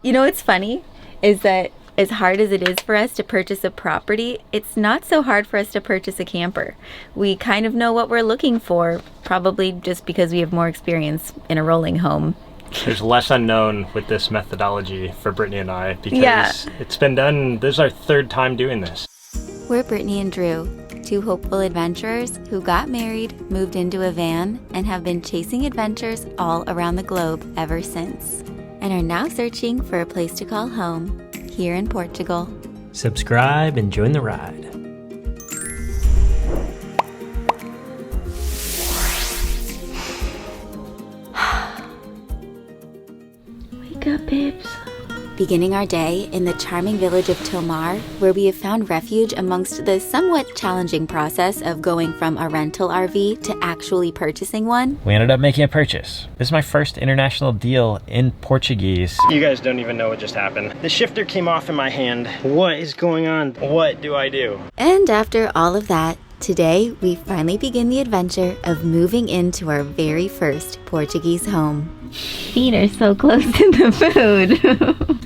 You know what's funny is that as hard as it is for us to purchase a property, it's not so hard for us to purchase a camper. We kind of know what we're looking for, probably just because we have more experience in a rolling home. There's less unknown with this methodology for Brittany and I because it's been done, this is our third time doing this. We're Brittany and Drew, two hopeful adventurers who got married, moved into a van, and have been chasing adventures all around the globe ever since, and are now searching for a place to call home here in Portugal. Subscribe and join the ride. Wake up, babes. Beginning our day in the charming village of Tomar, where we have found refuge amongst the somewhat challenging process of going from a rental RV to actually purchasing one. We ended up making a purchase. This is my first international deal in Portuguese. You guys don't even know what just happened. The shifter came off in my hand. What is going on? What do I do? And after all of that, today we finally begin the adventure of moving into our very first Portuguese home. Feet are so close to the food.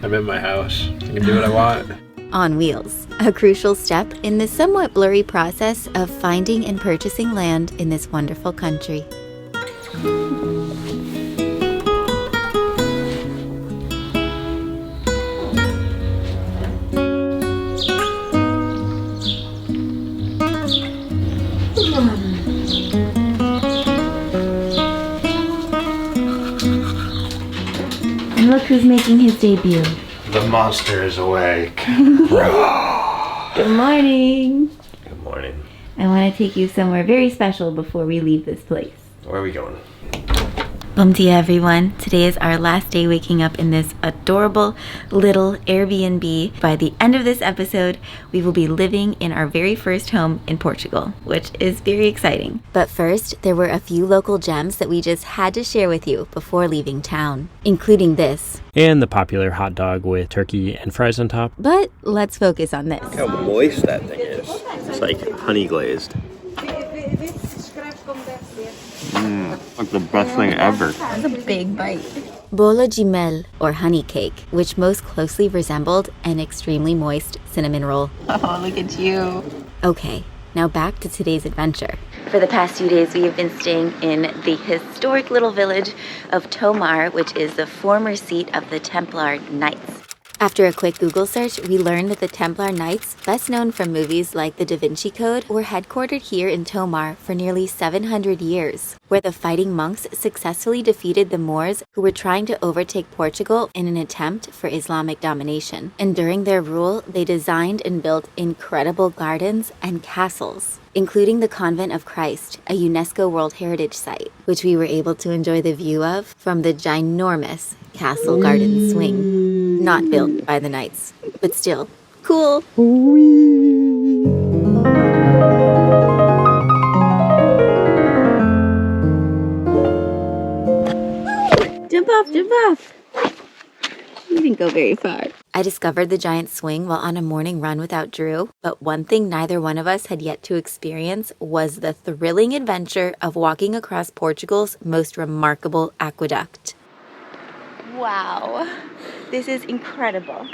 I'm in my house. I can do what I want. On wheels, a crucial step in the somewhat blurry process of finding and purchasing land in this wonderful country. And look who's making his debut. The monster is awake. Good morning. Good morning. I want to take you somewhere very special before we leave this place. Where are we going? Bum dia, everyone. Today is our last day waking up in this adorable little Airbnb. By the end of this episode, we will be living in our very first home in Portugal, which is very exciting. But first, there were a few local gems that we just had to share with you before leaving town, including this. And the popular hot dog with turkey and fries on top. But let's focus on this. Look how moist that thing is. It's like honey glazed. Like the best thing ever. That's a big bite. Bolo de mel, or honey cake, which most closely resembled an extremely moist cinnamon roll. Oh, look at you. Okay, now back to today's adventure. For the past few days, we have been staying in the historic little village of Tomar, which is the former seat of the Templar Knights. After a quick Google search, we learned that the Templar Knights, best known from movies like The Da Vinci Code, were headquartered here in Tomar for nearly 700 years, where the fighting monks successfully defeated the Moors who were trying to overtake Portugal in an attempt for Islamic domination. And during their rule, they designed and built incredible gardens and castles, including the Convent of Christ, a UNESCO World Heritage Site, which we were able to enjoy the view of from the ginormous Castle Garden swing. Not built by the Knights, but still, cool. Jump off, jump off. You didn't go very far. I discovered the giant swing while on a morning run without Drew, but one thing neither one of us had yet to experience was the thrilling adventure of walking across Portugal's most remarkable aqueduct. Wow, this is incredible.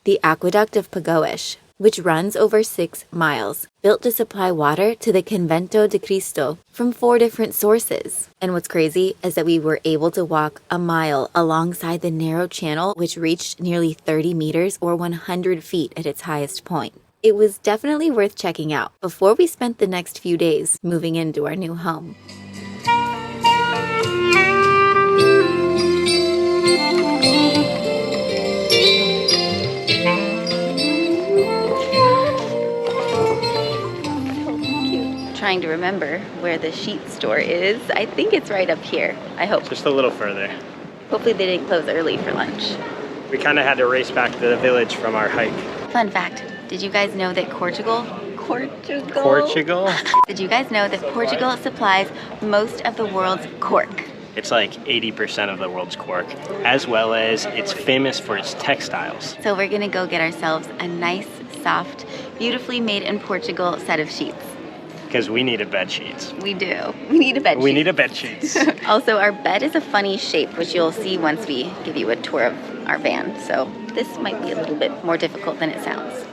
The Aqueduct of Pagoas, which runs over 6 miles, built to supply water to the Convento de Cristo from 4 different sources. And what's crazy is that we were able to walk a mile alongside the narrow channel, which reached nearly 30 meters or 100 feet at its highest point. It was definitely worth checking out before we spent the next few days moving into our new home. Trying to remember where the sheet store is. I think it's right up here. I hope. Just a little further. Hopefully they didn't close early for lunch. We kind of had to race back to the village from our hike. Fun fact, did you guys know that Portugal? Did you guys know that Portugal supplies most of the world's cork? It's like 80% of the world's cork, as well as it's famous for its textiles. So we're gonna go get ourselves a nice, soft, beautifully made in Portugal set of sheets. because we needed bed sheets. We do. We need a bed We sheet. need a bed sheets. Also, our bed is a funny shape, which you'll see once we give you a tour of our van. So this might be a little bit more difficult than it sounds.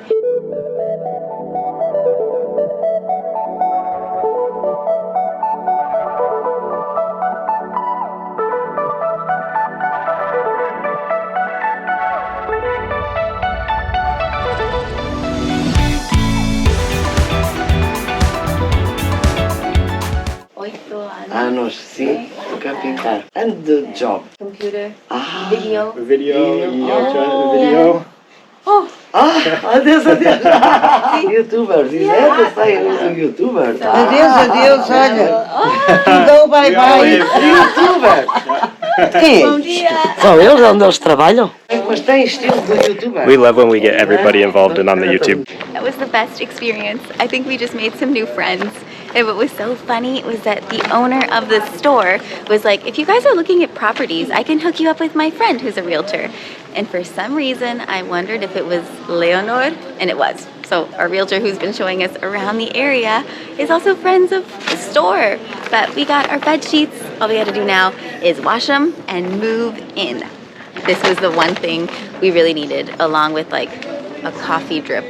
Anos, sí, capital. And the job. Computer, Ah, video. Video. adeus, adeus. Youtuber, direto saiu do youtuber. Adeus, adeus, olha. Tudo bye bye. Youtuber. Quem? Bom dia. São eles onde eles trabalham? Mas tem estilo do youtuber. We love when we get everybody involved in on the YouTube. That was the best experience. I think we just made some new friends. And what was so funny was that the owner of the store was like, if you guys are looking at properties, I can hook you up with my friend who's a realtor. And for some reason, I wondered if it was Leonor, and it was. So our realtor who's been showing us around the area is also friends of the store. But we got our bed sheets. All we got to do now is wash them and move in. This was the one thing we really needed, along with like a coffee drip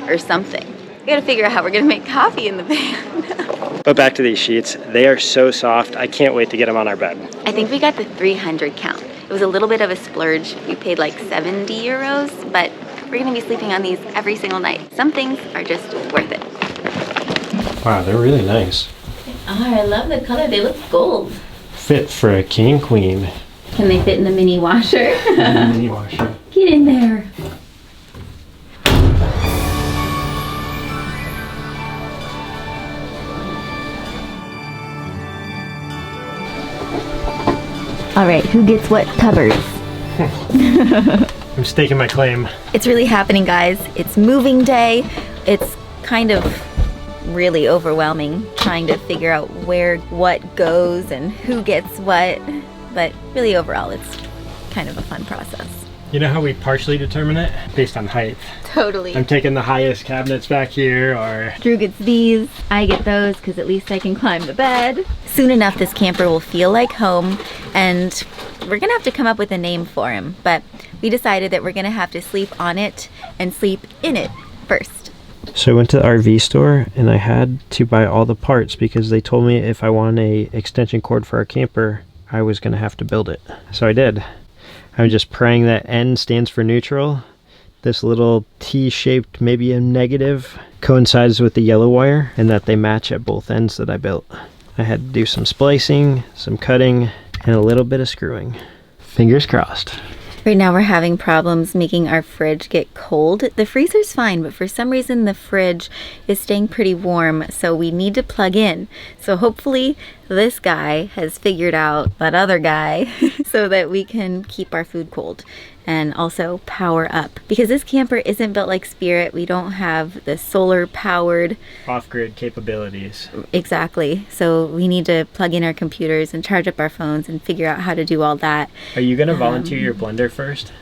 or something. We gotta figure out how we're gonna make coffee in the van. But back to these sheets. They are so soft. I can't wait to get them on our bed. I think we got the 300 count. It was a little bit of a splurge. We paid like 70 euros, but we're gonna be sleeping on these every single night. Some things are just worth it. Wow, they're really nice. Oh, I love the color. They look gold. Fit for a king and queen. Can they fit in the mini washer? Mini washer. Get in there. All right, who gets what covers? I'm staking my claim. It's really happening, guys. It's moving day. It's kind of really overwhelming trying to figure out where what goes and who gets what. But really overall, it's kind of a fun process. You know how we partially determine it? Based on height. Totally. I'm taking the highest cabinets back here, or... Drew gets these, I get those, because at least I can climb the bed. Soon enough, this camper will feel like home, and we're gonna have to come up with a name for him, but we decided that we're gonna have to sleep on it and sleep in it first. So I went to the RV store and I had to buy all the parts because they told me if I want a extension cord for our camper, I was gonna have to build it. So I did. I'm just praying that N stands for neutral. This little T-shaped, maybe a negative, coincides with the yellow wire, and that they match at both ends that I built. I had to do some splicing, some cutting, and a little bit of screwing. Fingers crossed. Right now we're having problems making our fridge get cold. The freezer's fine, but for some reason the fridge is staying pretty warm, so we need to plug in. So hopefully this guy has figured out that other guy so that we can keep our food cold and also power up. Because this camper isn't built like Spirit. We don't have the solar powered Off-grid capabilities. exactly. So we need to plug in our computers and charge up our phones and figure out how to do all that. Are you gonna volunteer your blender first?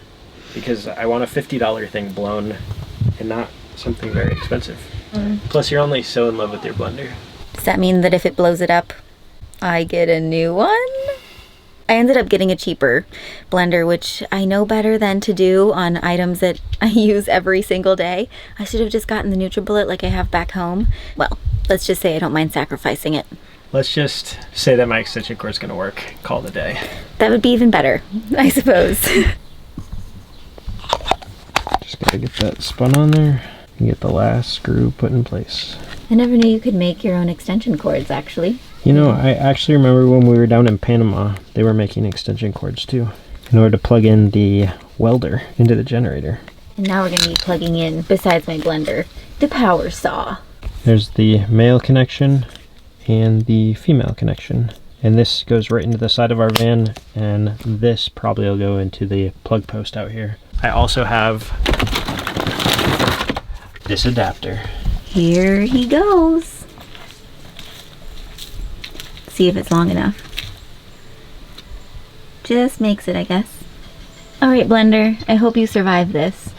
Because I want a $50 thing blown and not something very expensive. Plus you're only so in love with your blender. Does that mean that if it blows it up, I get a new one? I ended up getting a cheaper blender, which I know better than to do on items that I use every single day. I should have just gotten the NutriBullet like I have back home. Well, let's just say I don't mind sacrificing it. Let's just say that my extension cord's gonna work. Call it a day. That would be even better, I suppose. Just gotta get that spun on there and get the last screw put in place. I never knew you could make your own extension cords, actually. You know, I actually remember when we were down in Panama, they were making extension cords too, in order to plug in the welder into the generator. And now we're going to be plugging in, besides my blender, the power saw. There's the male connection and the female connection. And this goes right into the side of our van, and this probably will go into the plug post out here. I also have this adapter. Here he goes. See if it's long enough. Just makes it, I guess. Alright, blender, I hope you survive this.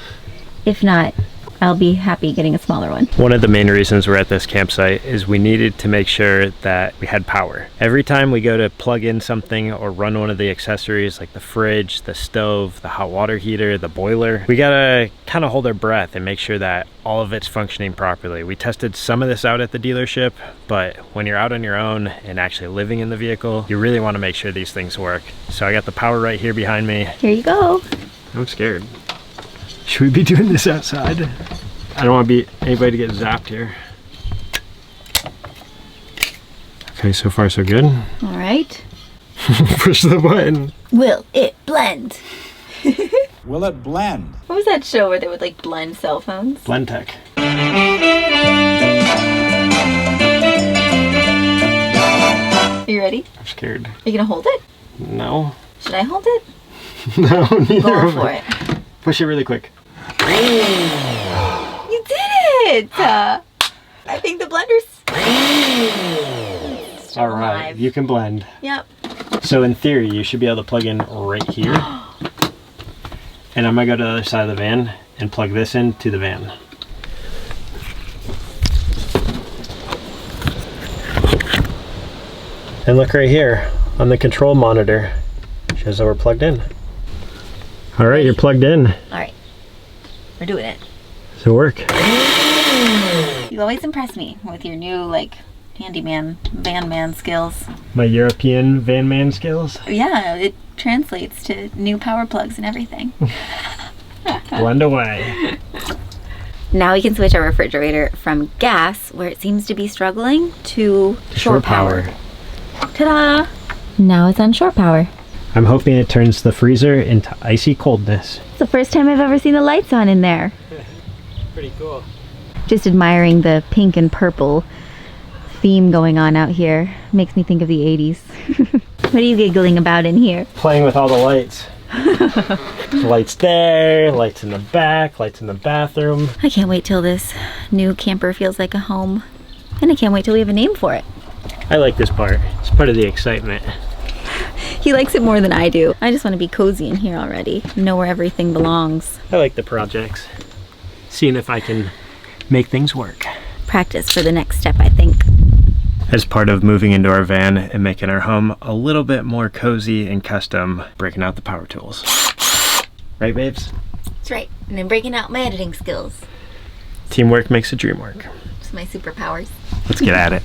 If not, I'll be happy getting a smaller one. One of the main reasons we're at this campsite is we needed to make sure that we had power. Every time we go to plug in something or run one of the accessories like the fridge, the stove, the hot water heater, the boiler, we gotta kind of hold our breath and make sure that all of it's functioning properly. We tested some of this out at the dealership, but when you're out on your own and actually living in the vehicle, you really want to make sure these things work. So I got the power right here behind me. Here you go. I'm scared. Should we be doing this outside? I don't want to be anybody to get zapped here. Okay, so far so good. All right. Push the button. Will it blend? Will it blend? What was that show where they would like blend cell phones? Blend Tech. Are you ready? I'm scared. Are you gonna hold it? No. Should I hold it? No, neither Go of for us. it. Push it really quick. You did it! I think the blender's All right, alive. you can blend. Yep. So in theory, you should be able to plug in right here. And I'm gonna go to the other side of the van and plug this into the van. And look right here on the control monitor. Shows that we're plugged in. All right, you're plugged in. All right. We're doing it. So work. You always impress me with your new like handyman, van man skills. My European van man skills. Yeah, it translates to new power plugs and everything. Blend away. Now we can switch our refrigerator from gas, where it seems to be struggling, to shore power. Ta-da! Now it's on shore power. I'm hoping it turns the freezer into icy coldness. It's the first time I've ever seen the lights on in there. Pretty cool. Just admiring the pink and purple theme going on out here. Makes me think of the 80s. What are you giggling about in here? Playing with all the lights. Lights there, lights in the back, lights in the bathroom. I can't wait till this new camper feels like a home. And I can't wait till we have a name for it. I like this part. It's part of the excitement. He likes it more than I do. I just want to be cozy in here already. Know where everything belongs. I like the projects. Seeing if I can make things work. Practice for the next step, I think. As part of moving into our van and making our home a little bit more cozy and custom, breaking out the power tools. Right, babes? That's right. And I'm breaking out my editing skills. Teamwork makes the dream work. It's my superpowers. Let's get at it.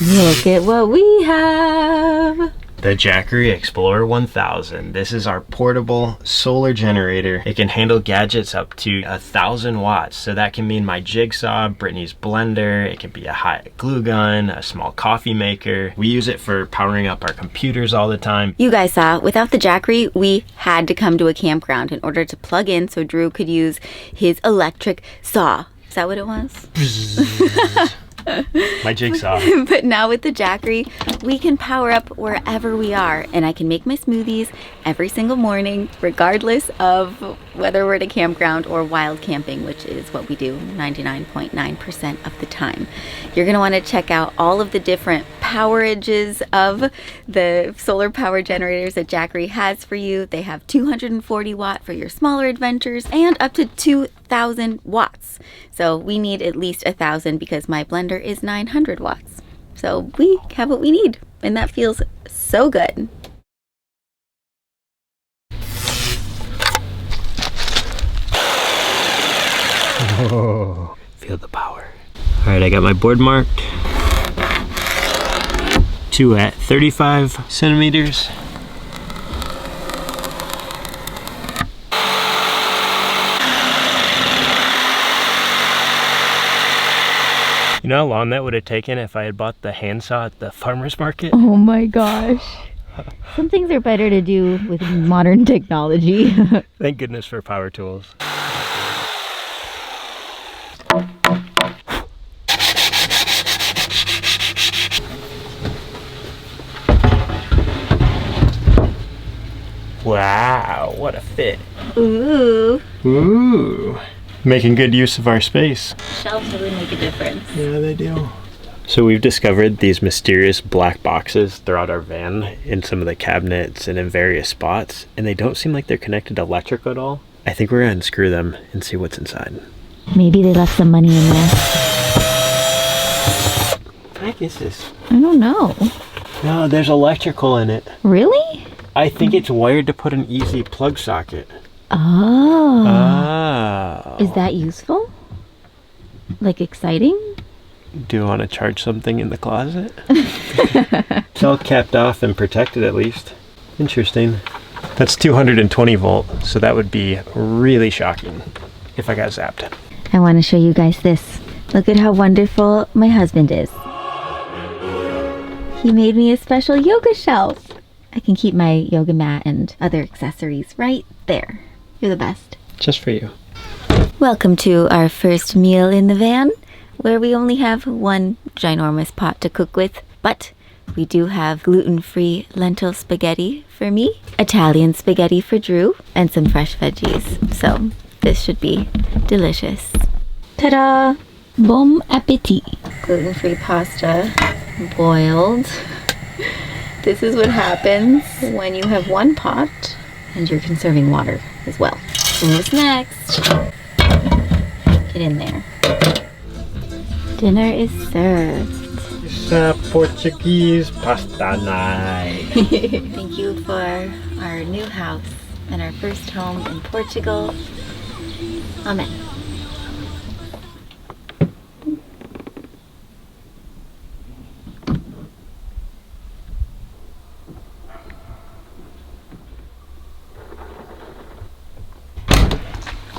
Look at what we have. The Jackery Explorer 1000. This is our portable solar generator. It can handle gadgets up to 1,000 watts. So that can mean my jigsaw, Brittany's blender. It can be a hot glue gun, a small coffee maker. We use it for powering up our computers all the time. You guys saw, without the Jackery, we had to come to a campground in order to plug in so Drew could use his electric saw. Is that what it was? My jigsaw. But now with the Jackery, we can power up wherever we are, and I can make my smoothies every single morning, regardless of whether we're at a campground or wild camping, which is what we do 99.9% of the time. You're gonna wanna check out all of the different powerages of the solar power generators that Jackery has for you. They have 240 watt for your smaller adventures and up to 2,000 watts. So we need at least 1,000 because my blender is 900 watts. So we have what we need, and that feels so good. Oh, feel the power. All right, I got my board marked. 2 at 35 centimeters. You know how long that would have taken if I had bought the handsaw at the farmer's market? Oh my gosh. Some things are better to do with modern technology. Thank goodness for power tools. Wow, what a fit. Ooh. Ooh. Making good use of our space. Shelves really make a difference. Yeah, they do. So we've discovered these mysterious black boxes throughout our van in some of the cabinets and in various spots, and they don't seem like they're connected to electric at all. I think we're gonna unscrew them and see what's inside. Maybe they left some money in there. What the heck is this? I don't know. No, there's electrical in it. Really? I think it's wired to put an easy plug socket. Oh. Oh. Is that useful? Like exciting? Do you want to charge something in the closet? It's all capped off and protected at least. Interesting. That's 220 volt, so that would be really shocking if I got zapped. I want to show you guys this. Look at how wonderful my husband is. He made me a special yoga shelf. I can keep my yoga mat and other accessories right there. You're the best. Just for you. Welcome to our first meal in the van, where we only have one ginormous pot to cook with, but we do have gluten-free lentil spaghetti for me, Italian spaghetti for Drew, and some fresh veggies. So this should be delicious. Ta-da! Bon appetit! Gluten-free pasta, boiled. This is what happens when you have one pot and you're conserving water as well. So what's next? Get in there. Dinner is served. It's a Portuguese pasta night. Thank you for our new house and our first home in Portugal. Amen.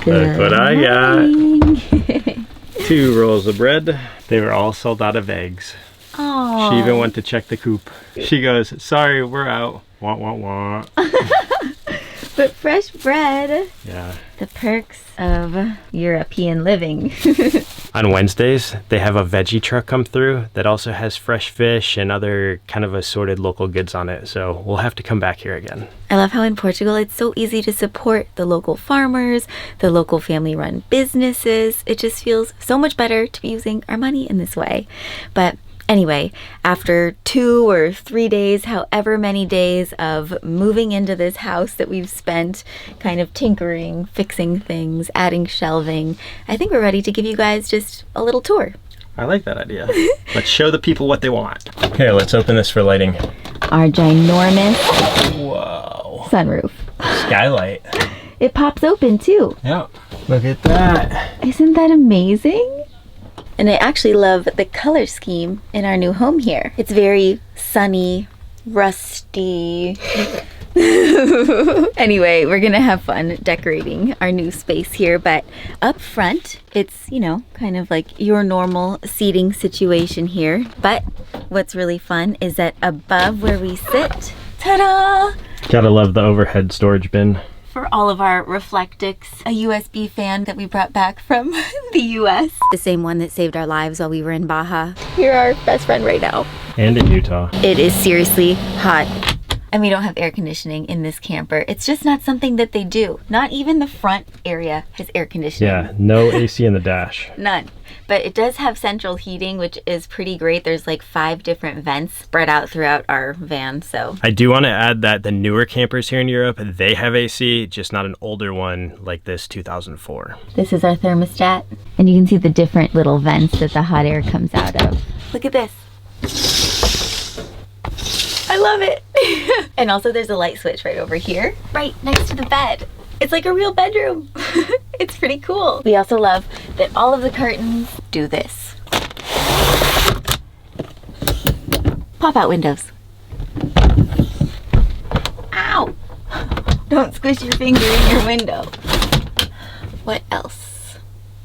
Look what I got. 2 rolls of bread. They were all sold out of eggs. Oh. She even went to check the coop. She goes, sorry, we're out. Wah, wah, wah. But fresh bread. Yeah. The perks of European living. On Wednesdays, they have a veggie truck come through that also has fresh fish and other kind of assorted local goods on it. So we'll have to come back here again. I love how in Portugal it's so easy to support the local farmers, the local family-run businesses. It just feels so much better to be using our money in this way. But anyway, after 2 or 3 days, however many days of moving into this house that we've spent kind of tinkering, fixing things, adding shelving, I think we're ready to give you guys just a little tour. I like that idea. Let's show the people what they want. Here, let's open this for lighting. Our ginormous Whoa. sunroof. Skylight. It pops open too. Yep. Look at that. Isn't that amazing? And I actually love the color scheme in our new home here. It's very sunny, rusty. Anyway, we're gonna have fun decorating our new space here, but up front, it's, you know, kind of like your normal seating situation here. But what's really fun is that above where we sit, ta-da! Gotta love the overhead storage bin. For all of our Reflectix, a USB fan that we brought back from the US. The same one that saved our lives while we were in Baja. You're our best friend right now. And in Utah. It is seriously hot. And we don't have air conditioning in this camper. It's just not something that they do. Not even the front area has air conditioning. Yeah, no AC in the dash. None. But it does have central heating, which is pretty great. There's like 5 different vents spread out throughout our van, so. I do want to add that the newer campers here in Europe, they have AC, just not an older one like this 2004. This is our thermostat. And you can see the different little vents that the hot air comes out of. Look at this. I love it. And also there's a light switch right over here, right next to the bed. It's like a real bedroom. It's pretty cool. We also love that all of the curtains do this. Pop out windows. Ow! Don't squish your finger in your window. What else?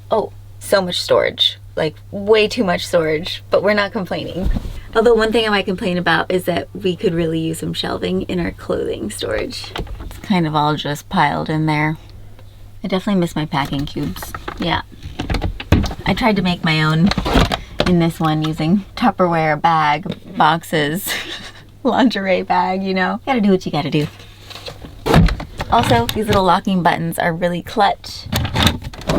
Oh, so much storage. Like way too much storage, but we're not complaining. Although one thing I might complain about is that we could really use some shelving in our clothing storage. It's kind of all just piled in there. I definitely miss my packing cubes. Yeah. I tried to make my own in this one using Tupperware bag, boxes, lingerie bag, you know. Gotta do what you gotta do. Also, these little locking buttons are really clutch.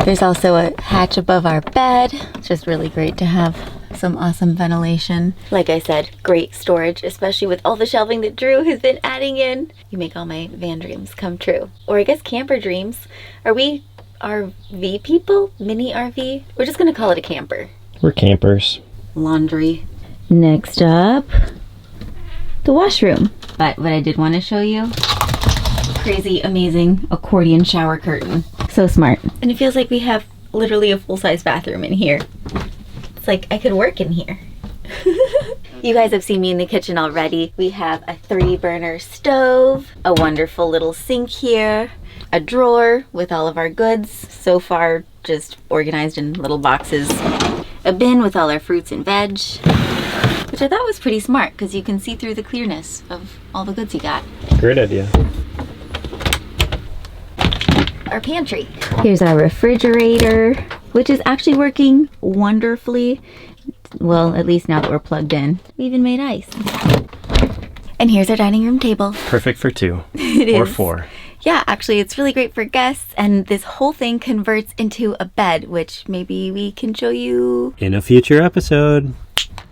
There's also a hatch above our bed. It's just really great to have some awesome ventilation. Like I said, great storage, especially with all the shelving that Drew has been adding in. You make all my van dreams come true. Or I guess camper dreams. Are we RV people? Mini RV? We're just gonna call it a camper. We're campers. Laundry. Next up, the washroom. But what I did want to show you, crazy, amazing accordion shower curtain. So smart. And it feels like we have literally a full-size bathroom in here. It's like I could work in here. You guys have seen me in the kitchen already. We have a 3-burner stove, a wonderful little sink here, a drawer with all of our goods, so far just organized in little boxes, a bin with all our fruits and veg, which I thought was pretty smart because you can see through the clearness of all the goods you got. Great idea. Our pantry. Here's our refrigerator, which is actually working wonderfully. Well, at least now that we're plugged in. We even made ice. And here's our dining room table. Perfect for 2 It or is. 4. Yeah, actually, it's really great for guests, and this whole thing converts into a bed, which maybe we can show you. In a future episode.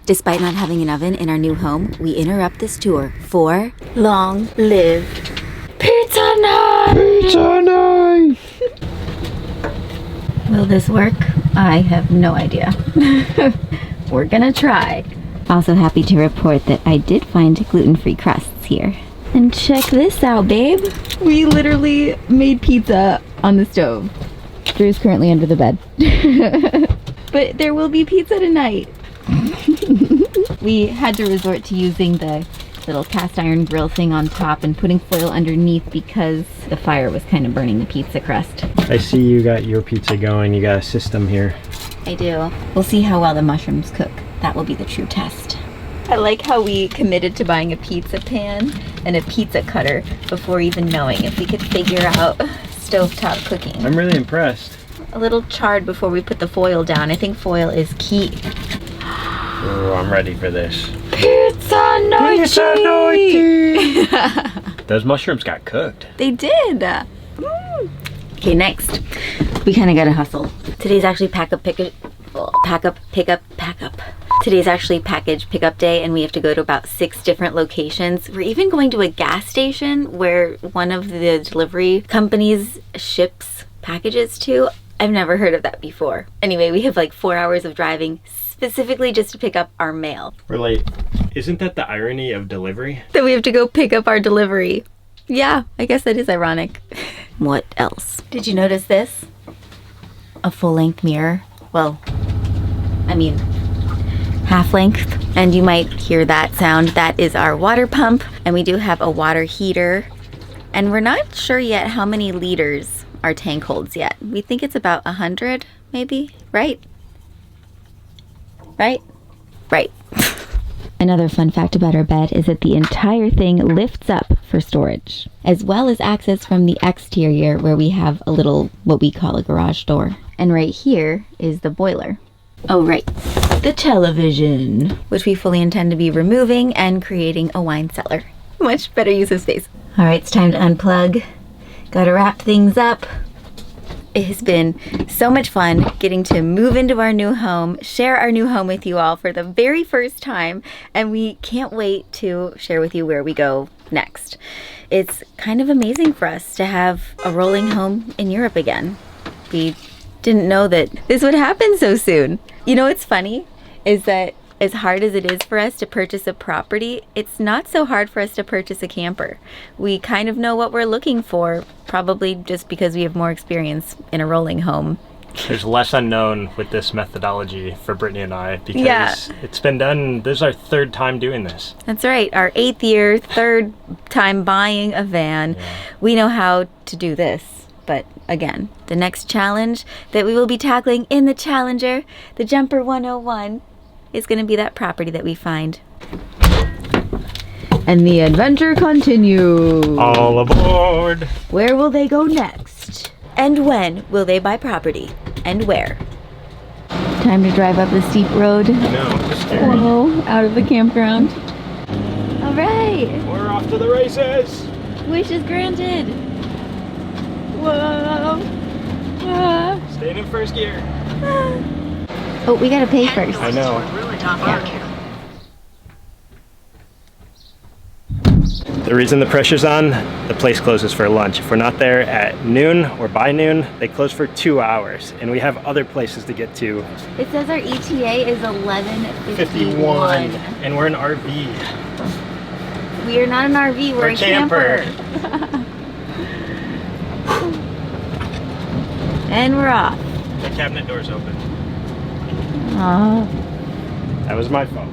Despite not having an oven in our new home, we interrupt this tour for Long Live Pizza Night! Pizza night! Will this work? I have no idea. We're gonna try. Also happy to report that I did find gluten-free crusts here. And check this out, babe. We literally made pizza on the stove. Drew's currently under the bed. But there will be pizza tonight. We had to resort to using the little cast iron grill thing on top and putting foil underneath because the fire was kind of burning the pizza crust. I see you got your pizza going. You got a system here. I do. We'll see how well the mushrooms cook. That will be the true test. I like how we committed to buying a pizza pan and a pizza cutter before even knowing if we could figure out stovetop cooking. I'm really impressed. A little charred before we put the foil down. I think foil is key. Oh, I'm ready for this. Pizza night! Pizza night! Those mushrooms got cooked. They did. Okay, next. We kind of gotta hustle. Today's actually pack up, pack up. Today's actually package pickup day, and we have to go to about 6 different locations. We're even going to a gas station where one of the delivery companies ships packages to. I've never heard of that before. Anyway, we have like 4 hours of driving specifically just to pick up our mail. We're late. Isn't that the irony of delivery? That we have to go pick up our delivery. Yeah, I guess that is ironic. What else? Did you notice this? A full-length mirror. Well, I mean, half-length. And you might hear that sound. That is our water pump. And we do have a water heater. And we're not sure yet how many liters our tank holds yet. We think it's about 100, maybe, right? Right? Right. Another fun fact about our bed is that the entire thing lifts up for storage, as well as access from the exterior where we have a little, what we call a garage door. And right here is the boiler. Oh, right. The television, which we fully intend to be removing and creating a wine cellar. Much better use of space. All right, it's time to unplug. Gotta wrap things up. It has been so much fun getting to move into our new home, share our new home with you all for the very first time, and we can't wait to share with you where we go next. It's kind of amazing for us to have a rolling home in Europe again. We didn't know that this would happen so soon. You know what's funny is that as hard as it is for us to purchase a property, it's not so hard for us to purchase a camper. We kind of know what we're looking for, probably just because we have more experience in a rolling home. There's less unknown with this methodology for Brittany and I because it's been done, this is our 3rd time doing this. That's right, our 8th year, 3rd time buying a van. Yeah. We know how to do this. But again, the next challenge that we will be tackling in the Challenger, the Jumper 101, is going to be that property that we find. And the adventure continues. All aboard! Where will they go next? And when will they buy property? And where? Time to drive up the steep road. No, it's scary. Whoa, out of the campground. All right. We're off to the races! Wish is granted. Whoa. Ah. Staying in first gear. Oh, we gotta pay first. I know. The reason the pressure's on, the place closes for lunch. If we're not there at noon or by noon, they close for 2 hours, and we have other places to get to. It says our ETA is 11:51. And we're an RV. We are not an RV, we're a camper. And we're off. The cabinet door's open. Oh. That was my fault.